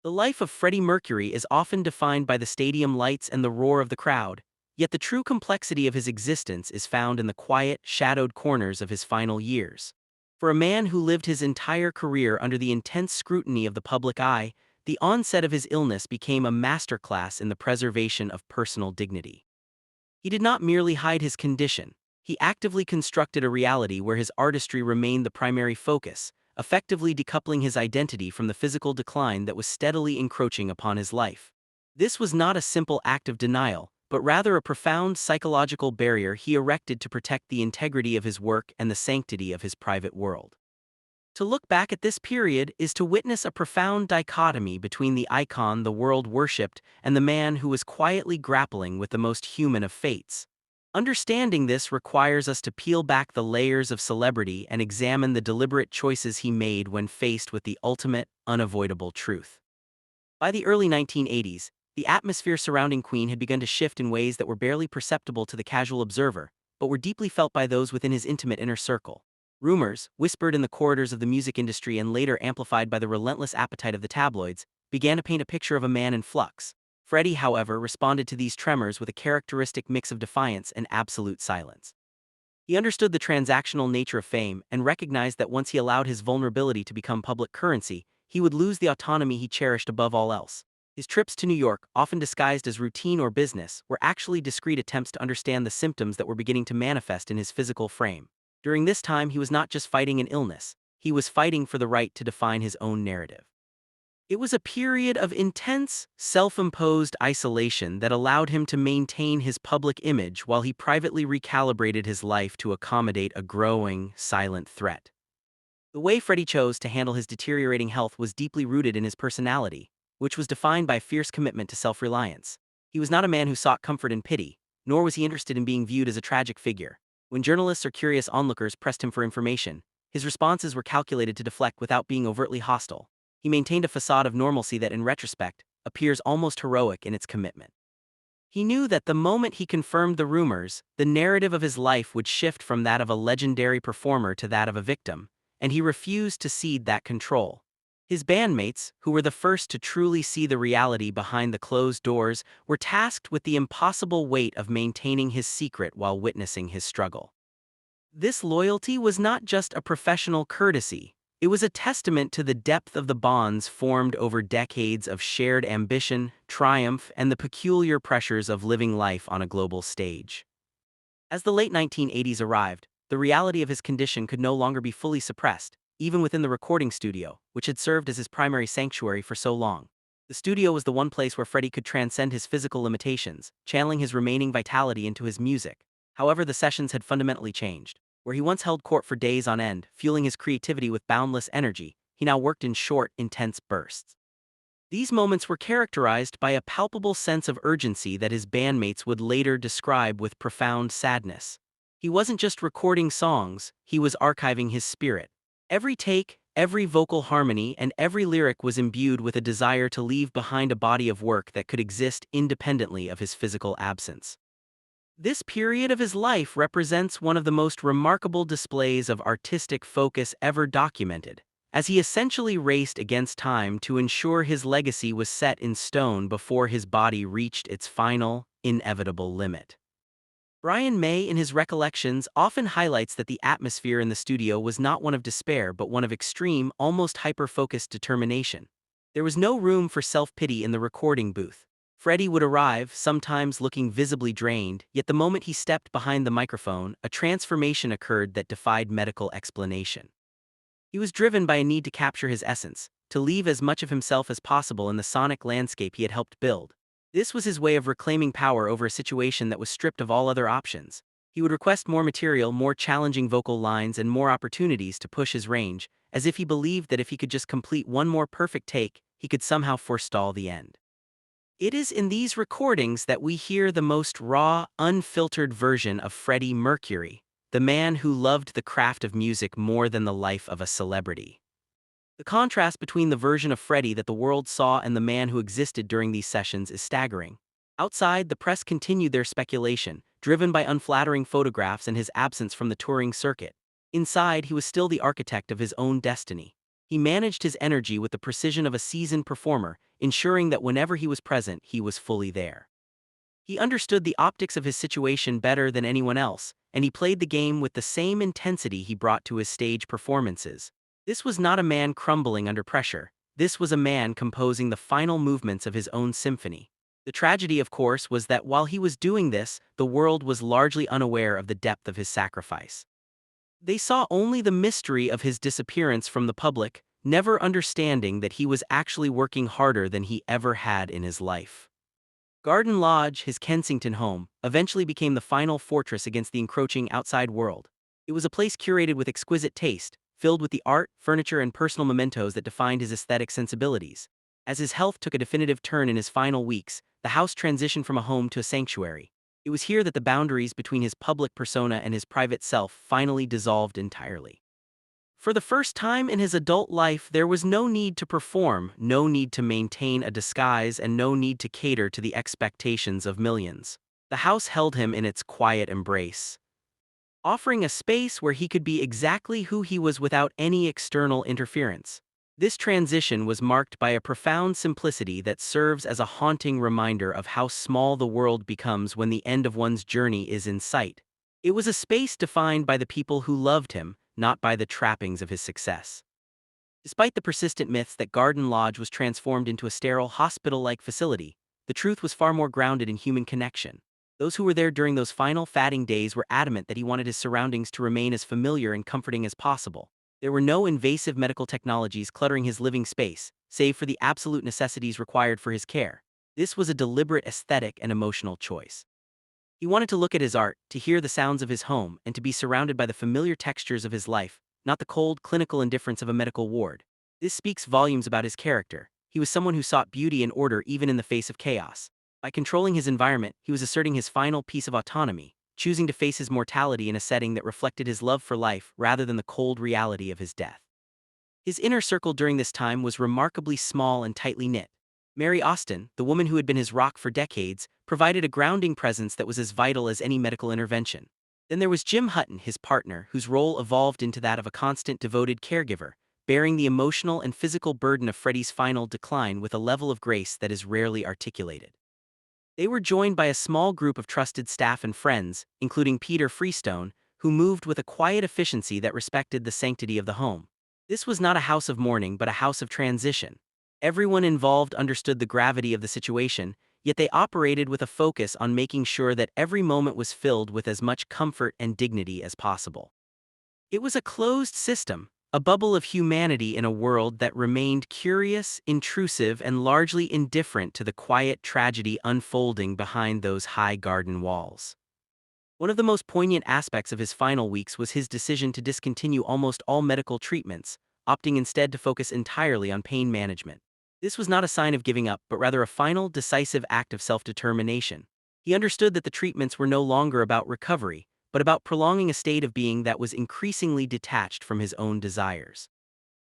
The life of Freddie Mercury is often defined by the stadium lights and the roar of the crowd, yet the true complexity of his existence is found in the quiet, shadowed corners of his final years. For a man who lived his entire career under the intense scrutiny of the public eye, the onset of his illness became a masterclass in the preservation of personal dignity. He did not merely hide his condition, he actively constructed a reality where his artistry remained the primary focus, effectively decoupling his identity from the physical decline that was steadily encroaching upon his life. This was not a simple act of denial, but rather a profound psychological barrier he erected to protect the integrity of his work and the sanctity of his private world. To look back at this period is to witness a profound dichotomy between the icon the world worshipped and the man who was quietly grappling with the most human of fates. Understanding this requires us to peel back the layers of celebrity and examine the deliberate choices he made when faced with the ultimate, unavoidable truth. By the early 1980s, the atmosphere surrounding Queen had begun to shift in ways that were barely perceptible to the casual observer, but were deeply felt by those within his intimate inner circle. Rumors, whispered in the corridors of the music industry and later amplified by the relentless appetite of the tabloids, began to paint a picture of a man in flux. Freddie, however, responded to these tremors with a characteristic mix of defiance and absolute silence. He understood the transactional nature of fame and recognized that once he allowed his vulnerability to become public currency, he would lose the autonomy he cherished above all else. His trips to New York, often disguised as routine or business, were actually discreet attempts to understand the symptoms that were beginning to manifest in his physical frame. During this time, he was not just fighting an illness, he was fighting for the right to define his own narrative. It was a period of intense, self-imposed isolation that allowed him to maintain his public image while he privately recalibrated his life to accommodate a growing, silent threat. The way Freddie chose to handle his deteriorating health was deeply rooted in his personality, which was defined by fierce commitment to self-reliance. He was not a man who sought comfort and pity, nor was he interested in being viewed as a tragic figure. When journalists or curious onlookers pressed him for information, his responses were calculated to deflect without being overtly hostile. He maintained a facade of normalcy that, in retrospect, appears almost heroic in its commitment. He knew that the moment he confirmed the rumors, the narrative of his life would shift from that of a legendary performer to that of a victim, and he refused to cede that control. His bandmates, who were the first to truly see the reality behind the closed doors, were tasked with the impossible weight of maintaining his secret while witnessing his struggle. This loyalty was not just a professional courtesy. It was a testament to the depth of the bonds formed over decades of shared ambition, triumph, and the peculiar pressures of living life on a global stage. As the late 1980s arrived, the reality of his condition could no longer be fully suppressed, even within the recording studio, which had served as his primary sanctuary for so long. The studio was the one place where Freddie could transcend his physical limitations, channeling his remaining vitality into his music. However, the sessions had fundamentally changed. Where he once held court for days on end, fueling his creativity with boundless energy, he now worked in short, intense bursts. These moments were characterized by a palpable sense of urgency that his bandmates would later describe with profound sadness. He wasn't just recording songs, he was archiving his spirit. Every take, every vocal harmony, and every lyric was imbued with a desire to leave behind a body of work that could exist independently of his physical absence. This period of his life represents one of the most remarkable displays of artistic focus ever documented, as he essentially raced against time to ensure his legacy was set in stone before his body reached its final, inevitable limit. Brian May, in his recollections, often highlights that the atmosphere in the studio was not one of despair but one of extreme, almost hyper-focused determination. There was no room for self-pity in the recording booth. Freddie would arrive, sometimes looking visibly drained, yet the moment he stepped behind the microphone, a transformation occurred that defied medical explanation. He was driven by a need to capture his essence, to leave as much of himself as possible in the sonic landscape he had helped build. This was his way of reclaiming power over a situation that was stripped of all other options. He would request more material, more challenging vocal lines, and more opportunities to push his range, as if he believed that if he could just complete one more perfect take, he could somehow forestall the end. It is in these recordings that we hear the most raw, unfiltered version of Freddie Mercury, the man who loved the craft of music more than the life of a celebrity. The contrast between the version of Freddie that the world saw and the man who existed during these sessions is staggering. Outside, the press continued their speculation, driven by unflattering photographs and his absence from the touring circuit. Inside, he was still the architect of his own destiny. He managed his energy with the precision of a seasoned performer, ensuring that whenever he was present, he was fully there. He understood the optics of his situation better than anyone else, and he played the game with the same intensity he brought to his stage performances. This was not a man crumbling under pressure. This was a man composing the final movements of his own symphony. The tragedy, of course, was that while he was doing this, the world was largely unaware of the depth of his sacrifice. They saw only the mystery of his disappearance from the public, never understanding that he was actually working harder than he ever had in his life. Garden Lodge, his Kensington home, eventually became the final fortress against the encroaching outside world. It was a place curated with exquisite taste, filled with the art, furniture, and personal mementos that defined his aesthetic sensibilities. As his health took a definitive turn in his final weeks, the house transitioned from a home to a sanctuary. It was here that the boundaries between his public persona and his private self finally dissolved entirely. For the first time in his adult life, there was no need to perform, no need to maintain a disguise, and no need to cater to the expectations of millions. The house held him in its quiet embrace, offering a space where he could be exactly who he was without any external interference. This transition was marked by a profound simplicity that serves as a haunting reminder of how small the world becomes when the end of one's journey is in sight. It was a space defined by the people who loved him, not by the trappings of his success. Despite the persistent myths that Garden Lodge was transformed into a sterile, hospital-like facility, the truth was far more grounded in human connection. Those who were there during those final fatting days were adamant that he wanted his surroundings to remain as familiar and comforting as possible. There were no invasive medical technologies cluttering his living space, save for the absolute necessities required for his care. This was a deliberate aesthetic and emotional choice. He wanted to look at his art, to hear the sounds of his home, and to be surrounded by the familiar textures of his life, not the cold, clinical indifference of a medical ward. This speaks volumes about his character. He was someone who sought beauty and order even in the face of chaos. By controlling his environment, he was asserting his final piece of autonomy, choosing to face his mortality in a setting that reflected his love for life rather than the cold reality of his death. His inner circle during this time was remarkably small and tightly knit. Mary Austin, the woman who had been his rock for decades, provided a grounding presence that was as vital as any medical intervention. Then there was Jim Hutton, his partner, whose role evolved into that of a constant devoted caregiver, bearing the emotional and physical burden of Freddie's final decline with a level of grace that is rarely articulated. They were joined by a small group of trusted staff and friends, including Peter Freestone, who moved with a quiet efficiency that respected the sanctity of the home. This was not a house of mourning but a house of transition. Everyone involved understood the gravity of the situation, yet they operated with a focus on making sure that every moment was filled with as much comfort and dignity as possible. It was a closed system, a bubble of humanity in a world that remained curious, intrusive, and largely indifferent to the quiet tragedy unfolding behind those high garden walls. One of the most poignant aspects of his final weeks was his decision to discontinue almost all medical treatments, opting instead to focus entirely on pain management. This was not a sign of giving up, but rather a final, decisive act of self-determination. He understood that the treatments were no longer about recovery, but about prolonging a state of being that was increasingly detached from his own desires.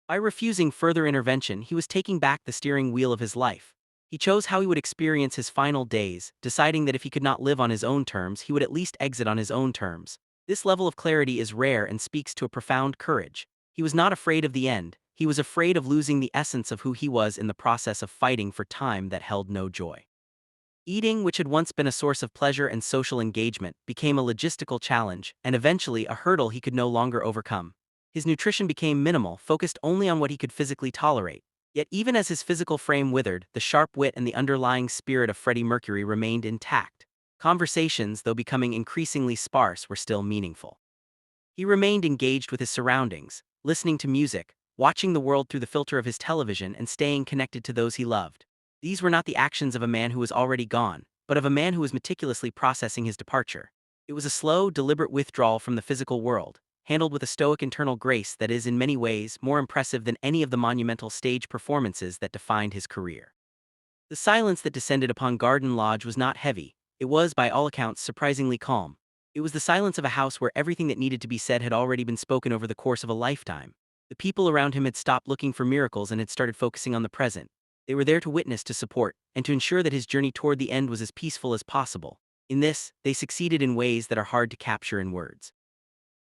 By refusing further intervention, he was taking back the steering wheel of his life. He chose how he would experience his final days, deciding that if he could not live on his own terms, he would at least exit on his own terms. This level of clarity is rare and speaks to a profound courage. He was not afraid of the end. He was afraid of losing the essence of who he was in the process of fighting for time that held no joy. Eating, which had once been a source of pleasure and social engagement, became a logistical challenge, and eventually a hurdle he could no longer overcome. His nutrition became minimal, focused only on what he could physically tolerate. Yet even as his physical frame withered, the sharp wit and the underlying spirit of Freddie Mercury remained intact. Conversations, though becoming increasingly sparse, were still meaningful. He remained engaged with his surroundings, listening to music, watching the world through the filter of his television, and staying connected to those he loved. These were not the actions of a man who was already gone, but of a man who was meticulously processing his departure. It was a slow, deliberate withdrawal from the physical world, handled with a stoic internal grace that is in many ways more impressive than any of the monumental stage performances that defined his career. The silence that descended upon Garden Lodge was not heavy. It was, by all accounts, surprisingly calm. It was the silence of a house where everything that needed to be said had already been spoken over the course of a lifetime. The people around him had stopped looking for miracles and had started focusing on the present. They were there to witness, to support, and to ensure that his journey toward the end was as peaceful as possible. In this, they succeeded in ways that are hard to capture in words.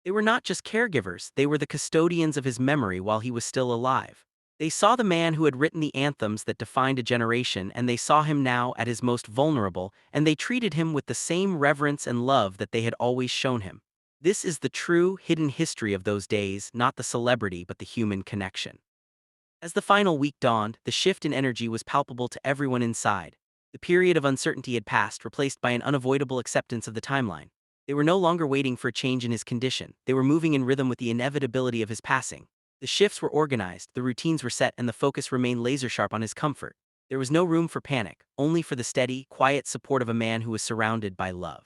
They were not just caregivers, they were the custodians of his memory while he was still alive. They saw the man who had written the anthems that defined a generation, and they saw him now at his most vulnerable, and they treated him with the same reverence and love that they had always shown him. This is the true, hidden history of those days, not the celebrity but the human connection. As the final week dawned, the shift in energy was palpable to everyone inside. The period of uncertainty had passed, replaced by an unavoidable acceptance of the timeline. They were no longer waiting for a change in his condition, they were moving in rhythm with the inevitability of his passing. The shifts were organized, the routines were set, and the focus remained laser-sharp on his comfort. There was no room for panic, only for the steady, quiet support of a man who was surrounded by love.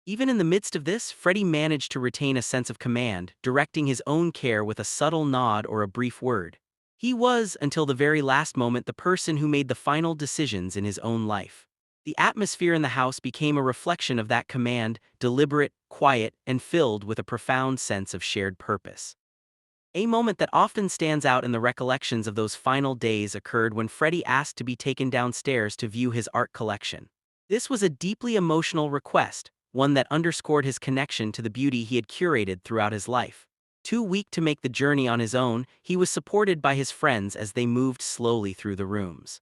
Even in the midst of this, Freddie managed to retain a sense of command, directing his own care with a subtle nod or a brief word. He was, until the very last moment, the person who made the final decisions in his own life. The atmosphere in the house became a reflection of that command, deliberate, quiet, and filled with a profound sense of shared purpose. A moment that often stands out in the recollections of those final days occurred when Freddie asked to be taken downstairs to view his art collection. This was a deeply emotional request, one that underscored his connection to the beauty he had curated throughout his life. Too weak to make the journey on his own, he was supported by his friends as they moved slowly through the rooms.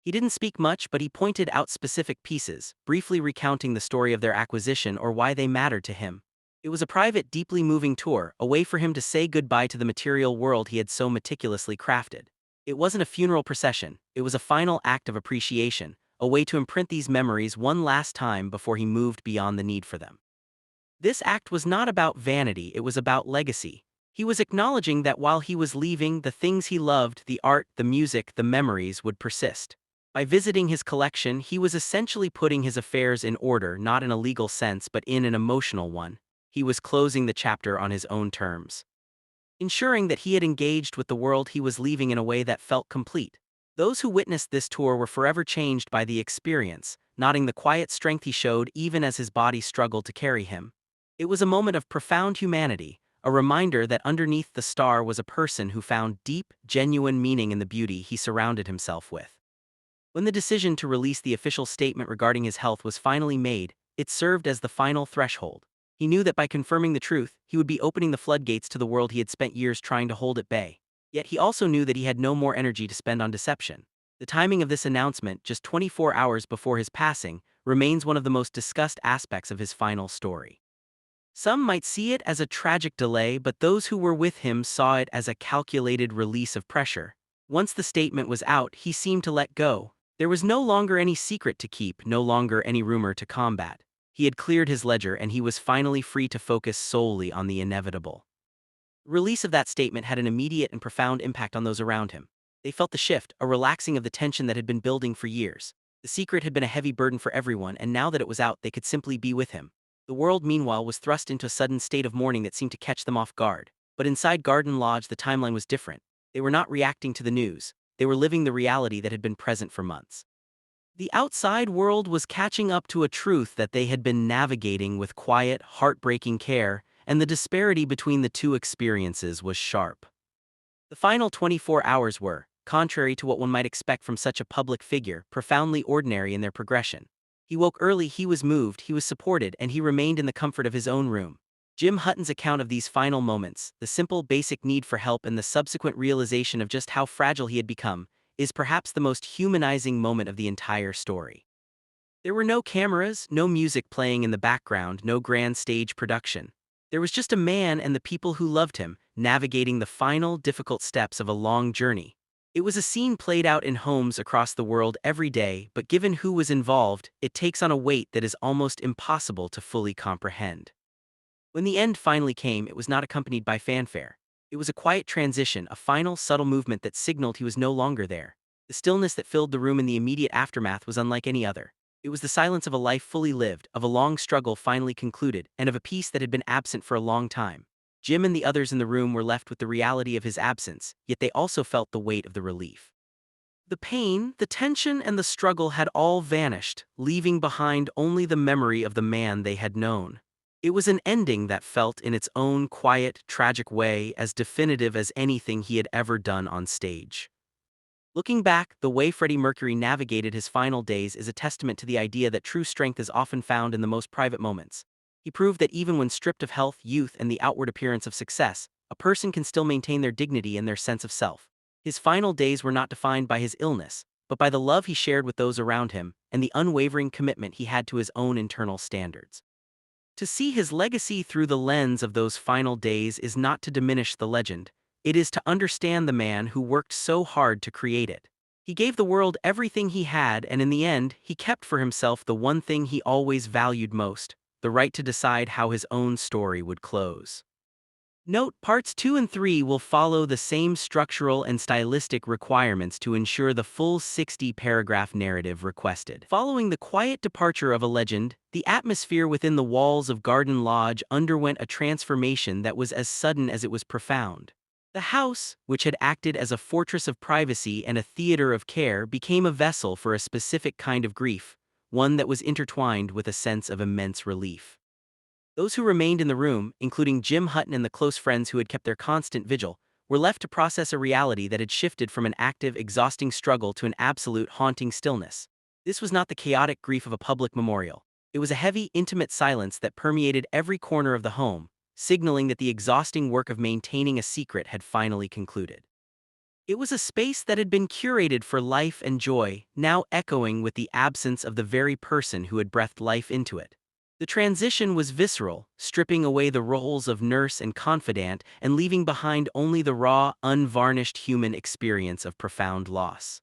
He didn't speak much, but he pointed out specific pieces, briefly recounting the story of their acquisition or why they mattered to him. It was a private, deeply moving tour, a way for him to say goodbye to the material world he had so meticulously crafted. It wasn't a funeral procession, it was a final act of appreciation, a way to imprint these memories one last time before he moved beyond the need for them. This act was not about vanity, it was about legacy. He was acknowledging that while he was leaving, the things he loved, the art, the music, the memories, would persist. By visiting his collection, he was essentially putting his affairs in order, not in a legal sense but in an emotional one. He was closing the chapter on his own terms, ensuring that he had engaged with the world he was leaving in a way that felt complete. Those who witnessed this tour were forever changed by the experience, noting the quiet strength he showed even as his body struggled to carry him. It was a moment of profound humanity, a reminder that underneath the star was a person who found deep, genuine meaning in the beauty he surrounded himself with. When the decision to release the official statement regarding his health was finally made, it served as the final threshold. He knew that by confirming the truth, he would be opening the floodgates to the world he had spent years trying to hold at bay. Yet he also knew that he had no more energy to spend on deception. The timing of this announcement, just 24 hours before his passing, remains one of the most discussed aspects of his final story. Some might see it as a tragic delay, but those who were with him saw it as a calculated release of pressure. Once the statement was out, he seemed to let go. There was no longer any secret to keep, no longer any rumor to combat. He had cleared his ledger and he was finally free to focus solely on the inevitable. The release of that statement had an immediate and profound impact on those around him. They felt the shift, a relaxing of the tension that had been building for years. The secret had been a heavy burden for everyone, and now that it was out, they could simply be with him. The world, meanwhile, was thrust into a sudden state of mourning that seemed to catch them off guard. But inside Garden Lodge, the timeline was different. They were not reacting to the news. They were living the reality that had been present for months. The outside world was catching up to a truth that they had been navigating with quiet, heartbreaking care, and the disparity between the two experiences was sharp. The final 24 hours were, contrary to what one might expect from such a public figure, profoundly ordinary in their progression. He woke early, he was moved, he was supported, and he remained in the comfort of his own room. Jim Hutton's account of these final moments, the simple, basic need for help and the subsequent realization of just how fragile he had become, is perhaps the most humanizing moment of the entire story. There were no cameras, no music playing in the background, no grand stage production. There was just a man and the people who loved him, navigating the final, difficult steps of a long journey. It was a scene played out in homes across the world every day, but given who was involved, it takes on a weight that is almost impossible to fully comprehend. When the end finally came, it was not accompanied by fanfare. It was a quiet transition, a final, subtle movement that signaled he was no longer there. The stillness that filled the room in the immediate aftermath was unlike any other. It was the silence of a life fully lived, of a long struggle finally concluded, and of a peace that had been absent for a long time. Jim and the others in the room were left with the reality of his absence, yet they also felt the weight of the relief. The pain, the tension, and the struggle had all vanished, leaving behind only the memory of the man they had known. It was an ending that felt, in its own quiet, tragic way, as definitive as anything he had ever done on stage. Looking back, the way Freddie Mercury navigated his final days is a testament to the idea that true strength is often found in the most private moments. He proved that even when stripped of health, youth, and the outward appearance of success, a person can still maintain their dignity and their sense of self. His final days were not defined by his illness, but by the love he shared with those around him and the unwavering commitment he had to his own internal standards. To see his legacy through the lens of those final days is not to diminish the legend, it is to understand the man who worked so hard to create it. He gave the world everything he had, and in the end, he kept for himself the one thing he always valued most: the right to decide how his own story would close. Note, parts 2 and 3 will follow the same structural and stylistic requirements to ensure the full 60-paragraph narrative requested. Following the quiet departure of a legend, the atmosphere within the walls of Garden Lodge underwent a transformation that was as sudden as it was profound. The house, which had acted as a fortress of privacy and a theater of care, became a vessel for a specific kind of grief, one that was intertwined with a sense of immense relief. Those who remained in the room, including Jim Hutton and the close friends who had kept their constant vigil, were left to process a reality that had shifted from an active, exhausting struggle to an absolute, haunting stillness. This was not the chaotic grief of a public memorial. It was a heavy, intimate silence that permeated every corner of the home, signaling that the exhausting work of maintaining a secret had finally concluded. It was a space that had been curated for life and joy, now echoing with the absence of the very person who had breathed life into it. The transition was visceral, stripping away the roles of nurse and confidant and leaving behind only the raw, unvarnished human experience of profound loss.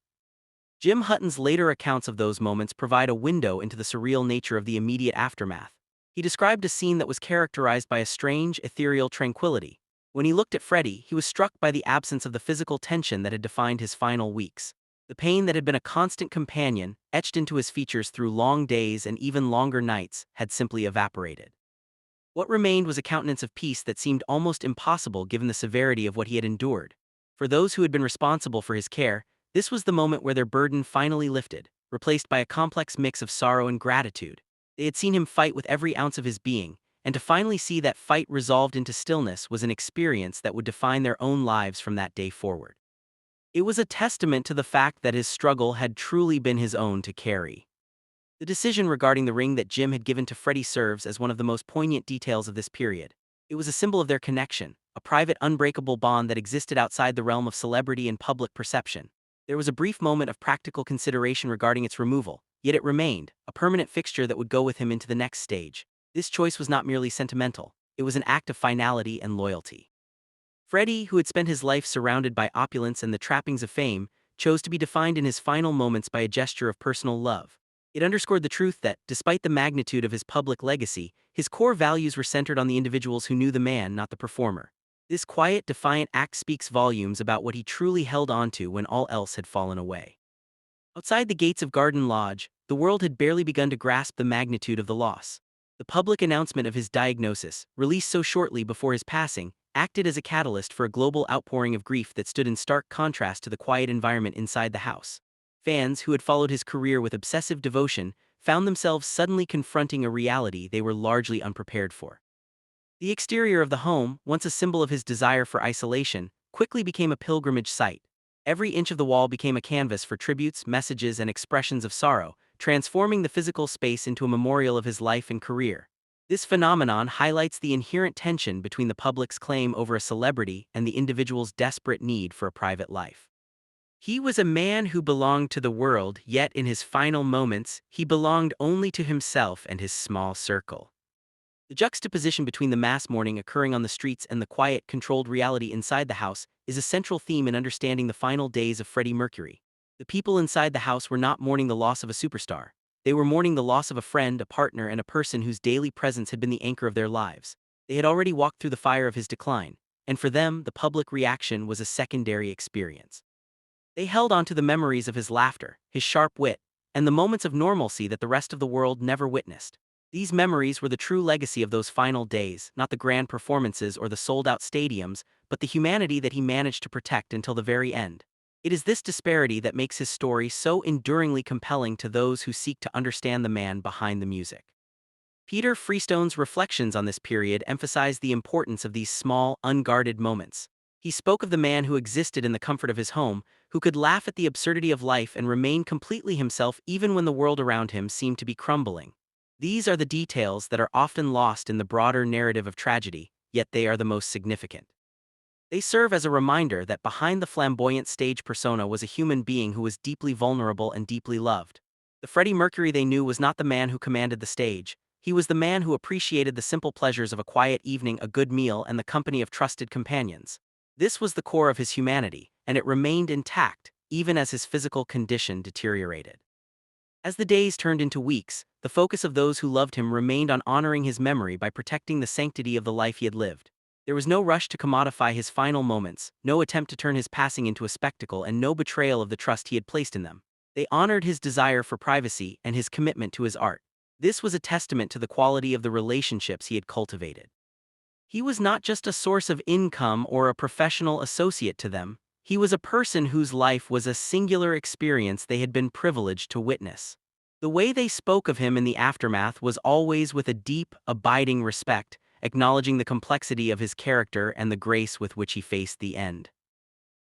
Jim Hutton's later accounts of those moments provide a window into the surreal nature of the immediate aftermath. He described a scene that was characterized by a strange, ethereal tranquility. When he looked at Freddie, he was struck by the absence of the physical tension that had defined his final weeks. The pain that had been a constant companion, etched into his features through long days and even longer nights, had simply evaporated. What remained was a countenance of peace that seemed almost impossible given the severity of what he had endured. For those who had been responsible for his care, this was the moment where their burden finally lifted, replaced by a complex mix of sorrow and gratitude. They had seen him fight with every ounce of his being, and to finally see that fight resolved into stillness was an experience that would define their own lives from that day forward. It was a testament to the fact that his struggle had truly been his own to carry. The decision regarding the ring that Jim had given to Freddie serves as one of the most poignant details of this period. It was a symbol of their connection, a private, unbreakable bond that existed outside the realm of celebrity and public perception. There was a brief moment of practical consideration regarding its removal, yet it remained, a permanent fixture that would go with him into the next stage. This choice was not merely sentimental, it was an act of finality and loyalty. Freddie, who had spent his life surrounded by opulence and the trappings of fame, chose to be defined in his final moments by a gesture of personal love. It underscored the truth that, despite the magnitude of his public legacy, his core values were centered on the individuals who knew the man, not the performer. This quiet, defiant act speaks volumes about what he truly held onto when all else had fallen away. Outside the gates of Garden Lodge, the world had barely begun to grasp the magnitude of the loss. The public announcement of his diagnosis, released so shortly before his passing, acted as a catalyst for a global outpouring of grief that stood in stark contrast to the quiet environment inside the house. Fans, who had followed his career with obsessive devotion, found themselves suddenly confronting a reality they were largely unprepared for. The exterior of the home, once a symbol of his desire for isolation, quickly became a pilgrimage site. Every inch of the wall became a canvas for tributes, messages, and expressions of sorrow, transforming the physical space into a memorial of his life and career. This phenomenon highlights the inherent tension between the public's claim over a celebrity and the individual's desperate need for a private life. He was a man who belonged to the world, yet in his final moments, he belonged only to himself and his small circle. The juxtaposition between the mass mourning occurring on the streets and the quiet, controlled reality inside the house is a central theme in understanding the final days of Freddie Mercury. The people inside the house were not mourning the loss of a superstar. They were mourning the loss of a friend, a partner, and a person whose daily presence had been the anchor of their lives. They had already walked through the fire of his decline, and for them, the public reaction was a secondary experience. They held on to the memories of his laughter, his sharp wit, and the moments of normalcy that the rest of the world never witnessed. These memories were the true legacy of those final days, not the grand performances or the sold-out stadiums, but the humanity that he managed to protect until the very end. It is this disparity that makes his story so enduringly compelling to those who seek to understand the man behind the music. Peter Freestone's reflections on this period emphasize the importance of these small, unguarded moments. He spoke of the man who existed in the comfort of his home, who could laugh at the absurdity of life and remain completely himself even when the world around him seemed to be crumbling. These are the details that are often lost in the broader narrative of tragedy, yet they are the most significant. They serve as a reminder that behind the flamboyant stage persona was a human being who was deeply vulnerable and deeply loved. The Freddie Mercury they knew was not the man who commanded the stage. He was the man who appreciated the simple pleasures of a quiet evening, a good meal, and the company of trusted companions. This was the core of his humanity, and it remained intact, even as his physical condition deteriorated. As the days turned into weeks, the focus of those who loved him remained on honoring his memory by protecting the sanctity of the life he had lived. There was no rush to commodify his final moments, no attempt to turn his passing into a spectacle, and no betrayal of the trust he had placed in them. They honored his desire for privacy and his commitment to his art. This was a testament to the quality of the relationships he had cultivated. He was not just a source of income or a professional associate to them. He was a person whose life was a singular experience they had been privileged to witness. The way they spoke of him in the aftermath was always with a deep, abiding respect, acknowledging the complexity of his character and the grace with which he faced the end.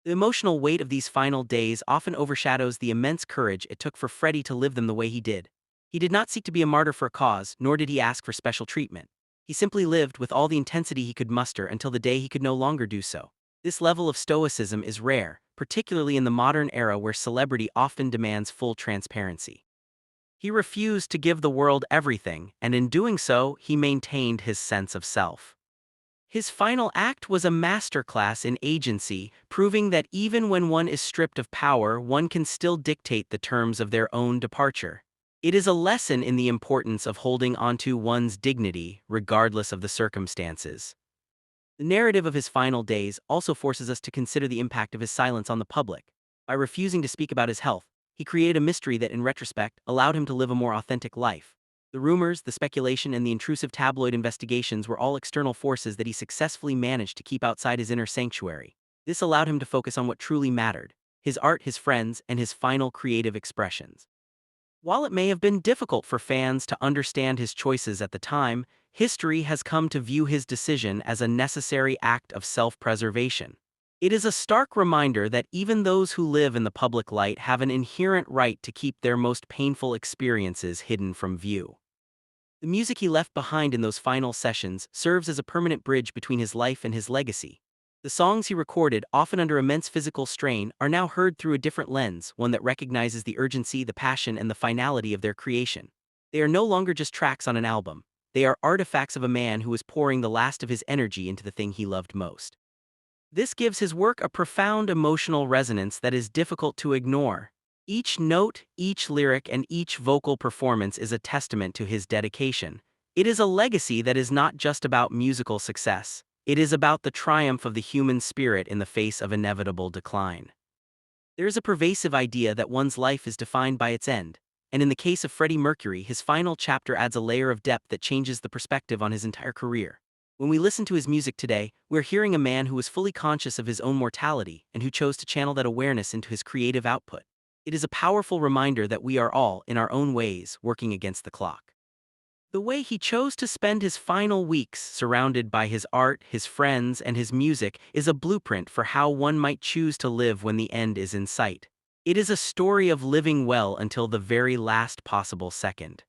The emotional weight of these final days often overshadows the immense courage it took for Freddie to live them the way he did. He did not seek to be a martyr for a cause, nor did he ask for special treatment. He simply lived with all the intensity he could muster until the day he could no longer do so. This level of stoicism is rare, particularly in the modern era where celebrity often demands full transparency. He refused to give the world everything, and in doing so, he maintained his sense of self. His final act was a masterclass in agency, proving that even when one is stripped of power, one can still dictate the terms of their own departure. It is a lesson in the importance of holding onto one's dignity, regardless of the circumstances. The narrative of his final days also forces us to consider the impact of his silence on the public. By refusing to speak about his health, he created a mystery that, in retrospect, allowed him to live a more authentic life. The rumors, the speculation, and the intrusive tabloid investigations were all external forces that he successfully managed to keep outside his inner sanctuary. This allowed him to focus on what truly mattered: his art, his friends, and his final creative expressions. While it may have been difficult for fans to understand his choices at the time, history has come to view his decision as a necessary act of self-preservation. It is a stark reminder that even those who live in the public light have an inherent right to keep their most painful experiences hidden from view. The music he left behind in those final sessions serves as a permanent bridge between his life and his legacy. The songs he recorded, often under immense physical strain, are now heard through a different lens, one that recognizes the urgency, the passion, and the finality of their creation. They are no longer just tracks on an album. They are artifacts of a man who was pouring the last of his energy into the thing he loved most. This gives his work a profound emotional resonance that is difficult to ignore. Each note, each lyric, and each vocal performance is a testament to his dedication. It is a legacy that is not just about musical success. It is about the triumph of the human spirit in the face of inevitable decline. There is a pervasive idea that one's life is defined by its end, and in the case of Freddie Mercury, his final chapter adds a layer of depth that changes the perspective on his entire career. When we listen to his music today, we're hearing a man who was fully conscious of his own mortality and who chose to channel that awareness into his creative output. It is a powerful reminder that we are all, in our own ways, working against the clock. The way he chose to spend his final weeks surrounded by his art, his friends, and his music is a blueprint for how one might choose to live when the end is in sight. It is a story of living well until the very last possible second.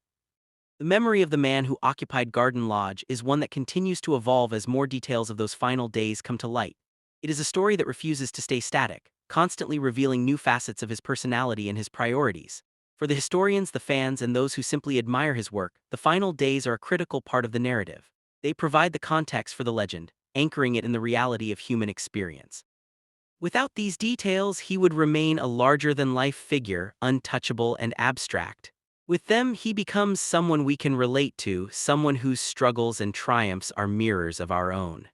The memory of the man who occupied Garden Lodge is one that continues to evolve as more details of those final days come to light. It is a story that refuses to stay static, constantly revealing new facets of his personality and his priorities. For the historians, the fans, and those who simply admire his work, the final days are a critical part of the narrative. They provide the context for the legend, anchoring it in the reality of human experience. Without these details, he would remain a larger-than-life figure, untouchable and abstract. With them, he becomes someone we can relate to, someone whose struggles and triumphs are mirrors of our own.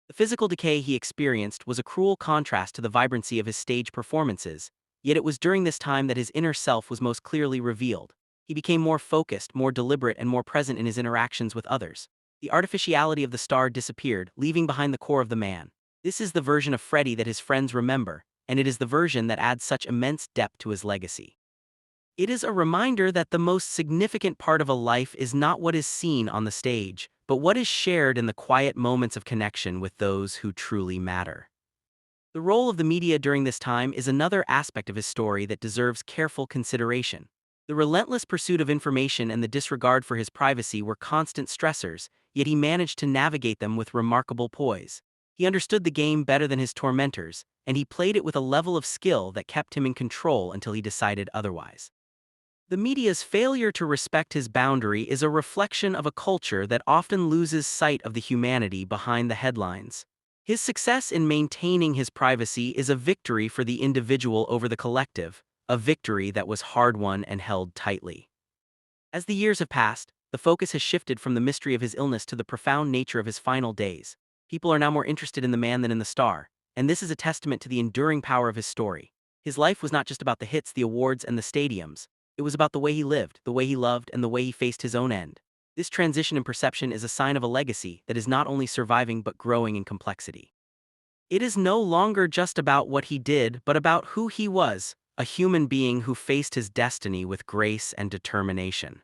The physical decay he experienced was a cruel contrast to the vibrancy of his stage performances. Yet it was during this time that his inner self was most clearly revealed. He became more focused, more deliberate, and more present in his interactions with others. The artificiality of the star disappeared, leaving behind the core of the man. This is the version of Freddie that his friends remember, and it is the version that adds such immense depth to his legacy. It is a reminder that the most significant part of a life is not what is seen on the stage, but what is shared in the quiet moments of connection with those who truly matter. The role of the media during this time is another aspect of his story that deserves careful consideration. The relentless pursuit of information and the disregard for his privacy were constant stressors, yet he managed to navigate them with remarkable poise. He understood the game better than his tormentors, and he played it with a level of skill that kept him in control until he decided otherwise. The media's failure to respect his boundary is a reflection of a culture that often loses sight of the humanity behind the headlines. His success in maintaining his privacy is a victory for the individual over the collective, a victory that was hard-won and held tightly. As the years have passed, the focus has shifted from the mystery of his illness to the profound nature of his final days. People are now more interested in the man than in the star, and this is a testament to the enduring power of his story. His life was not just about the hits, the awards, and the stadiums. It was about the way he lived, the way he loved, and the way he faced his own end. This transition in perception is a sign of a legacy that is not only surviving but growing in complexity. It is no longer just about what he did, but about who he was, a human being who faced his destiny with grace and determination.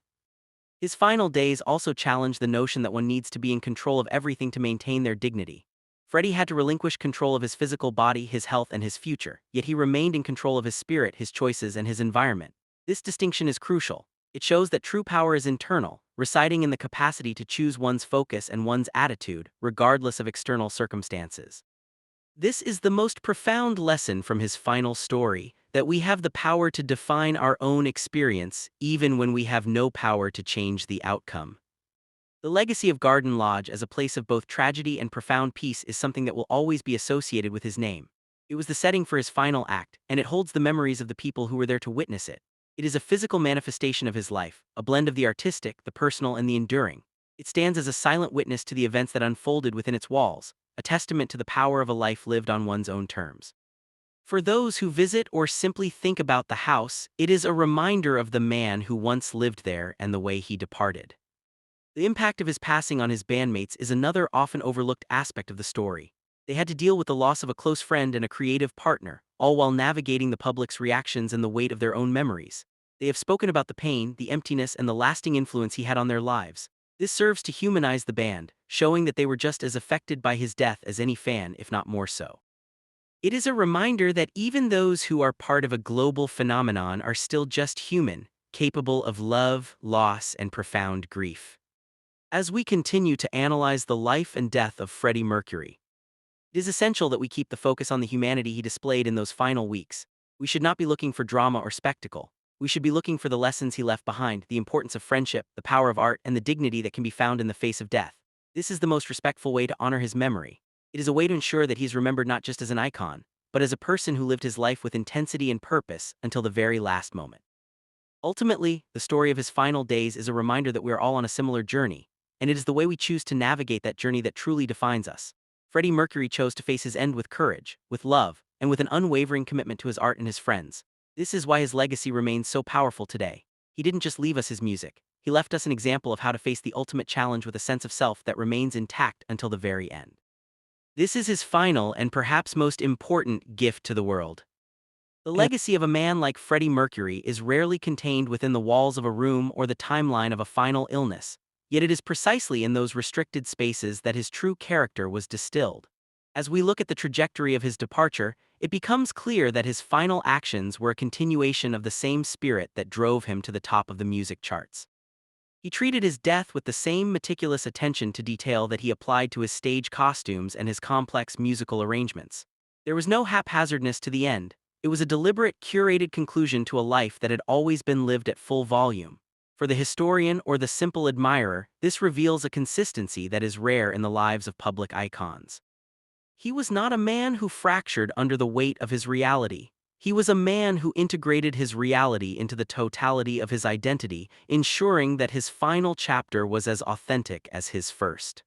His final days also challenged the notion that one needs to be in control of everything to maintain their dignity. Freddie had to relinquish control of his physical body, his health, and his future, yet he remained in control of his spirit, his choices, and his environment. This distinction is crucial. It shows that true power is internal, residing in the capacity to choose one's focus and one's attitude, regardless of external circumstances. This is the most profound lesson from his final story, that we have the power to define our own experience, even when we have no power to change the outcome. The legacy of Garden Lodge as a place of both tragedy and profound peace is something that will always be associated with his name. It was the setting for his final act, and it holds the memories of the people who were there to witness it. It is a physical manifestation of his life, a blend of the artistic, the personal, and the enduring. It stands as a silent witness to the events that unfolded within its walls, a testament to the power of a life lived on one's own terms. For those who visit or simply think about the house, it is a reminder of the man who once lived there and the way he departed. The impact of his passing on his bandmates is another often overlooked aspect of the story. They had to deal with the loss of a close friend and a creative partner, all while navigating the public's reactions and the weight of their own memories. They have spoken about the pain, the emptiness, and the lasting influence he had on their lives. This serves to humanize the band, showing that they were just as affected by his death as any fan, if not more so. It is a reminder that even those who are part of a global phenomenon are still just human, capable of love, loss, and profound grief. As we continue to analyze the life and death of Freddie Mercury, it is essential that we keep the focus on the humanity he displayed in those final weeks. We should not be looking for drama or spectacle. We should be looking for the lessons he left behind, the importance of friendship, the power of art, and the dignity that can be found in the face of death. This is the most respectful way to honor his memory. It is a way to ensure that he is remembered not just as an icon, but as a person who lived his life with intensity and purpose until the very last moment. Ultimately, the story of his final days is a reminder that we are all on a similar journey, and it is the way we choose to navigate that journey that truly defines us. Freddie Mercury chose to face his end with courage, with love, and with an unwavering commitment to his art and his friends. This is why his legacy remains so powerful today. He didn't just leave us his music, he left us an example of how to face the ultimate challenge with a sense of self that remains intact until the very end. This is his final and perhaps most important gift to the world. The legacy of a man like Freddie Mercury is rarely contained within the walls of a room or the timeline of a final illness, yet it is precisely in those restricted spaces that his true character was distilled. As we look at the trajectory of his departure, it becomes clear that his final actions were a continuation of the same spirit that drove him to the top of the music charts. He treated his death with the same meticulous attention to detail that he applied to his stage costumes and his complex musical arrangements. There was no haphazardness to the end. It was a deliberate, curated conclusion to a life that had always been lived at full volume. For the historian or the simple admirer, this reveals a consistency that is rare in the lives of public icons. He was not a man who fractured under the weight of his reality. He was a man who integrated his reality into the totality of his identity, ensuring that his final chapter was as authentic as his first.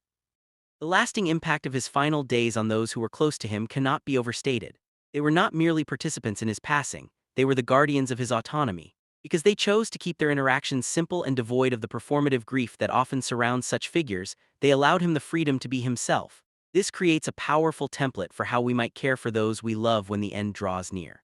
The lasting impact of his final days on those who were close to him cannot be overstated. They were not merely participants in his passing, they were the guardians of his autonomy. Because they chose to keep their interactions simple and devoid of the performative grief that often surrounds such figures, they allowed him the freedom to be himself. This creates a powerful template for how we might care for those we love when the end draws near.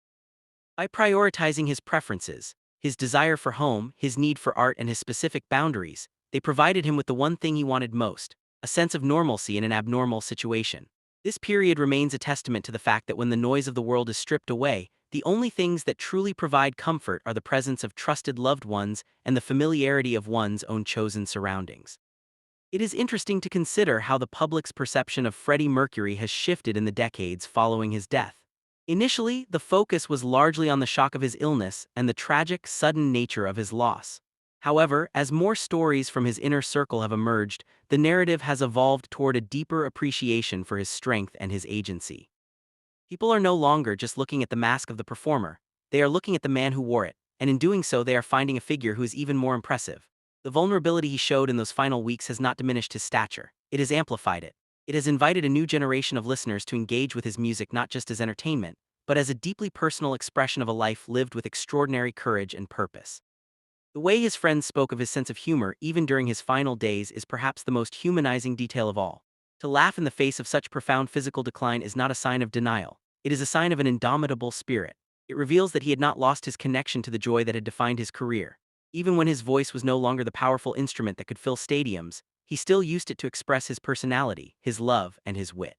By prioritizing his preferences, his desire for home, his need for art, and his specific boundaries, they provided him with the one thing he wanted most, a sense of normalcy in an abnormal situation. This period remains a testament to the fact that when the noise of the world is stripped away, the only things that truly provide comfort are the presence of trusted loved ones and the familiarity of one's own chosen surroundings. It is interesting to consider how the public's perception of Freddie Mercury has shifted in the decades following his death. Initially, the focus was largely on the shock of his illness and the tragic, sudden nature of his loss. However, as more stories from his inner circle have emerged, the narrative has evolved toward a deeper appreciation for his strength and his agency. People are no longer just looking at the mask of the performer, they are looking at the man who wore it, and in doing so, they are finding a figure who is even more impressive. The vulnerability he showed in those final weeks has not diminished his stature, it has amplified it. It has invited a new generation of listeners to engage with his music not just as entertainment, but as a deeply personal expression of a life lived with extraordinary courage and purpose. The way his friends spoke of his sense of humor even during his final days is perhaps the most humanizing detail of all. To laugh in the face of such profound physical decline is not a sign of denial, it is a sign of an indomitable spirit. It reveals that he had not lost his connection to the joy that had defined his career. Even when his voice was no longer the powerful instrument that could fill stadiums, he still used it to express his personality, his love, and his wit.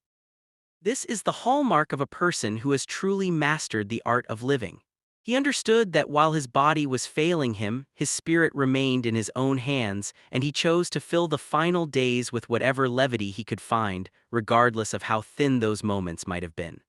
This is the hallmark of a person who has truly mastered the art of living. He understood that while his body was failing him, his spirit remained in his own hands, and he chose to fill the final days with whatever levity he could find, regardless of how thin those moments might have been.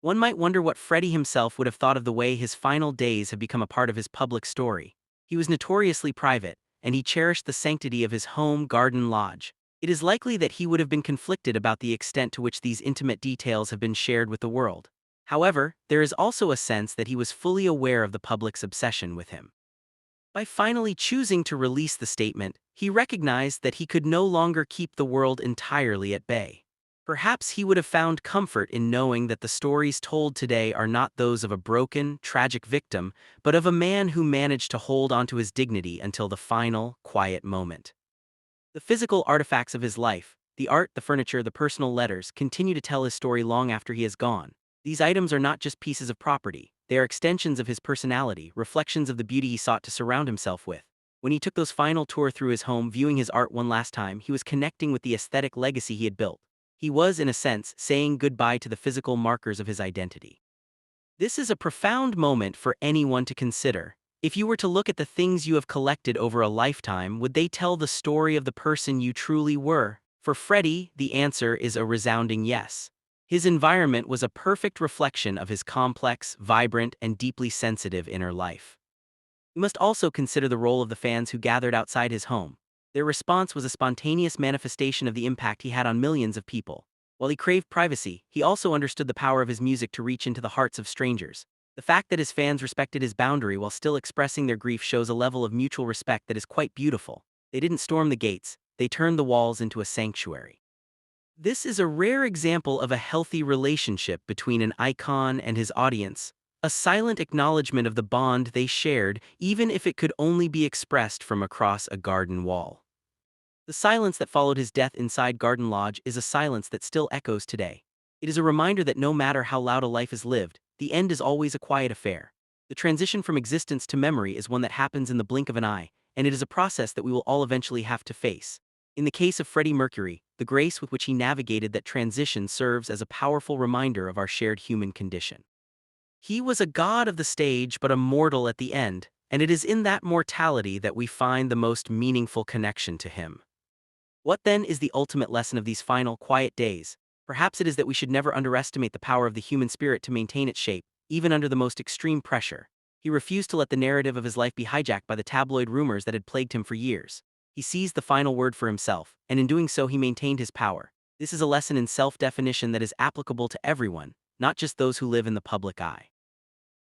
One might wonder what Freddie himself would have thought of the way his final days have become a part of his public story. He was notoriously private, and he cherished the sanctity of his home garden lodge. It is likely that he would have been conflicted about the extent to which these intimate details have been shared with the world. However, there is also a sense that he was fully aware of the public's obsession with him. By finally choosing to release the statement, he recognized that he could no longer keep the world entirely at bay. Perhaps he would have found comfort in knowing that the stories told today are not those of a broken, tragic victim, but of a man who managed to hold onto his dignity until the final, quiet moment. The physical artifacts of his life, the art, the furniture, the personal letters, continue to tell his story long after he is gone. These items are not just pieces of property, they are extensions of his personality, reflections of the beauty he sought to surround himself with. When he took those final tour through his home viewing his art one last time, he was connecting with the aesthetic legacy he had built. He was, in a sense, saying goodbye to the physical markers of his identity. This is a profound moment for anyone to consider. If you were to look at the things you have collected over a lifetime, would they tell the story of the person you truly were? For Freddie, the answer is a resounding yes. His environment was a perfect reflection of his complex, vibrant, and deeply sensitive inner life. We must also consider the role of the fans who gathered outside his home. Their response was a spontaneous manifestation of the impact he had on millions of people. While he craved privacy, he also understood the power of his music to reach into the hearts of strangers. The fact that his fans respected his boundary while still expressing their grief shows a level of mutual respect that is quite beautiful. They didn't storm the gates, they turned the walls into a sanctuary. This is a rare example of a healthy relationship between an icon and his audience, a silent acknowledgement of the bond they shared, even if it could only be expressed from across a garden wall. The silence that followed his death inside Garden Lodge is a silence that still echoes today. It is a reminder that no matter how loud a life is lived, the end is always a quiet affair. The transition from existence to memory is one that happens in the blink of an eye, and it is a process that we will all eventually have to face. In the case of Freddie Mercury, the grace with which he navigated that transition serves as a powerful reminder of our shared human condition. He was a god of the stage but a mortal at the end, and it is in that mortality that we find the most meaningful connection to him. What then is the ultimate lesson of these final, quiet days? Perhaps it is that we should never underestimate the power of the human spirit to maintain its shape, even under the most extreme pressure. He refused to let the narrative of his life be hijacked by the tabloid rumors that had plagued him for years. He seized the final word for himself, and in doing so he maintained his power. This is a lesson in self-definition that is applicable to everyone, not just those who live in the public eye.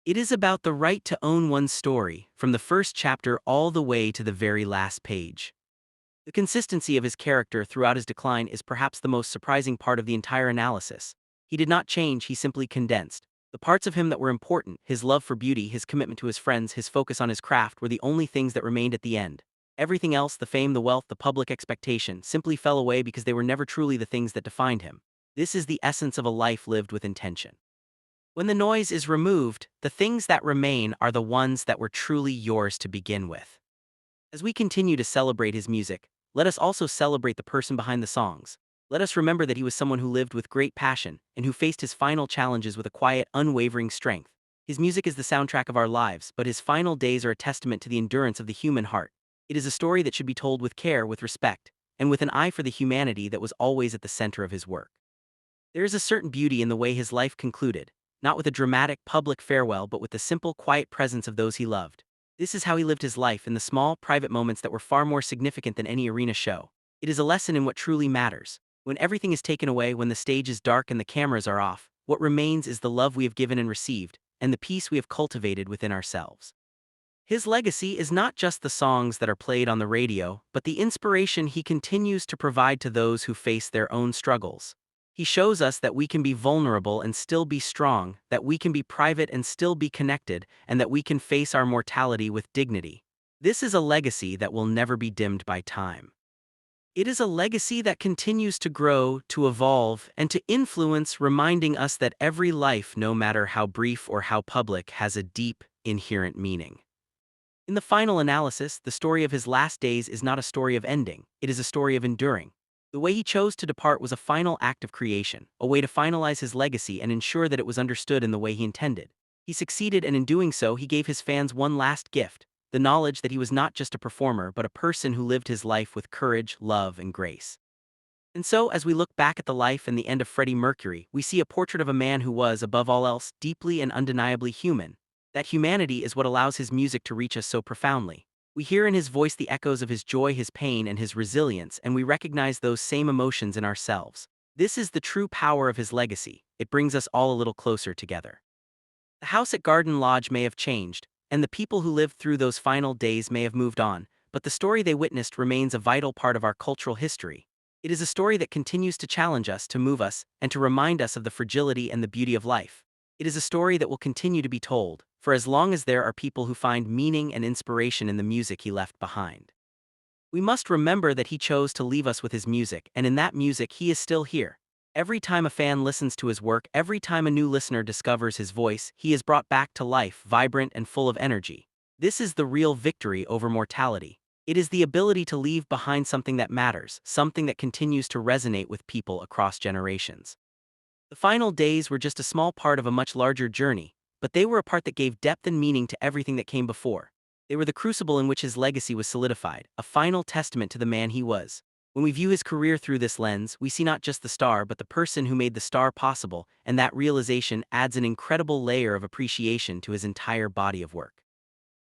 It is about the right to own one's story, from the first chapter all the way to the very last page. The consistency of his character throughout his decline is perhaps the most surprising part of the entire analysis. He did not change, he simply condensed. The parts of him that were important, his love for beauty, his commitment to his friends, his focus on his craft, were the only things that remained at the end. Everything else, the fame, the wealth, the public expectation, simply fell away because they were never truly the things that defined him. This is the essence of a life lived with intention. When the noise is removed, the things that remain are the ones that were truly yours to begin with. As we continue to celebrate his music, let us also celebrate the person behind the songs. Let us remember that he was someone who lived with great passion and who faced his final challenges with a quiet, unwavering strength. His music is the soundtrack of our lives, but his final days are a testament to the endurance of the human heart. It is a story that should be told with care, with respect, and with an eye for the humanity that was always at the center of his work. There is a certain beauty in the way his life concluded, not with a dramatic public farewell but with the simple, quiet presence of those he loved. This is how he lived his life in the small, private moments that were far more significant than any arena show. It is a lesson in what truly matters. When everything is taken away, when the stage is dark and the cameras are off, what remains is the love we have given and received, and the peace we have cultivated within ourselves. His legacy is not just the songs that are played on the radio, but the inspiration he continues to provide to those who face their own struggles. He shows us that we can be vulnerable and still be strong, that we can be private and still be connected, and that we can face our mortality with dignity. This is a legacy that will never be dimmed by time. It is a legacy that continues to grow, to evolve, and to influence, reminding us that every life, no matter how brief or how public, has a deep, inherent meaning. In the final analysis, the story of his last days is not a story of ending, it is a story of enduring. The way he chose to depart was a final act of creation, a way to finalize his legacy and ensure that it was understood in the way he intended. He succeeded, and in doing so he gave his fans one last gift, the knowledge that he was not just a performer but a person who lived his life with courage, love, and grace. And so, as we look back at the life and the end of Freddie Mercury, we see a portrait of a man who was, above all else, deeply and undeniably human. That humanity is what allows his music to reach us so profoundly. We hear in his voice the echoes of his joy, his pain, and his resilience, and we recognize those same emotions in ourselves. This is the true power of his legacy. It brings us all a little closer together. The house at Garden Lodge may have changed, and the people who lived through those final days may have moved on, but the story they witnessed remains a vital part of our cultural history. It is a story that continues to challenge us, to move us, and to remind us of the fragility and the beauty of life. It is a story that will continue to be told, for as long as there are people who find meaning and inspiration in the music he left behind. We must remember that he chose to leave us with his music, and in that music he is still here. Every time a fan listens to his work, every time a new listener discovers his voice, he is brought back to life, vibrant and full of energy. This is the real victory over mortality. It is the ability to leave behind something that matters, something that continues to resonate with people across generations. The final days were just a small part of a much larger journey, but they were a part that gave depth and meaning to everything that came before. They were the crucible in which his legacy was solidified, a final testament to the man he was. When we view his career through this lens, we see not just the star but the person who made the star possible, and that realization adds an incredible layer of appreciation to his entire body of work.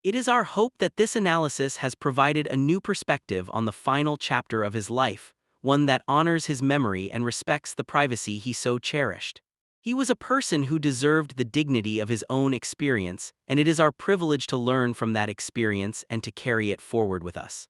It is our hope that this analysis has provided a new perspective on the final chapter of his life, one that honors his memory and respects the privacy he so cherished. He was a person who deserved the dignity of his own experience, and it is our privilege to learn from that experience and to carry it forward with us.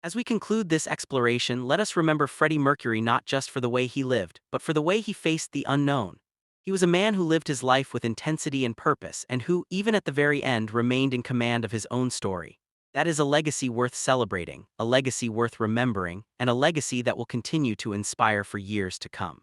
As we conclude this exploration, let us remember Freddie Mercury not just for the way he lived, but for the way he faced the unknown. He was a man who lived his life with intensity and purpose, and who, even at the very end, remained in command of his own story. That is a legacy worth celebrating, a legacy worth remembering, and a legacy that will continue to inspire for years to come.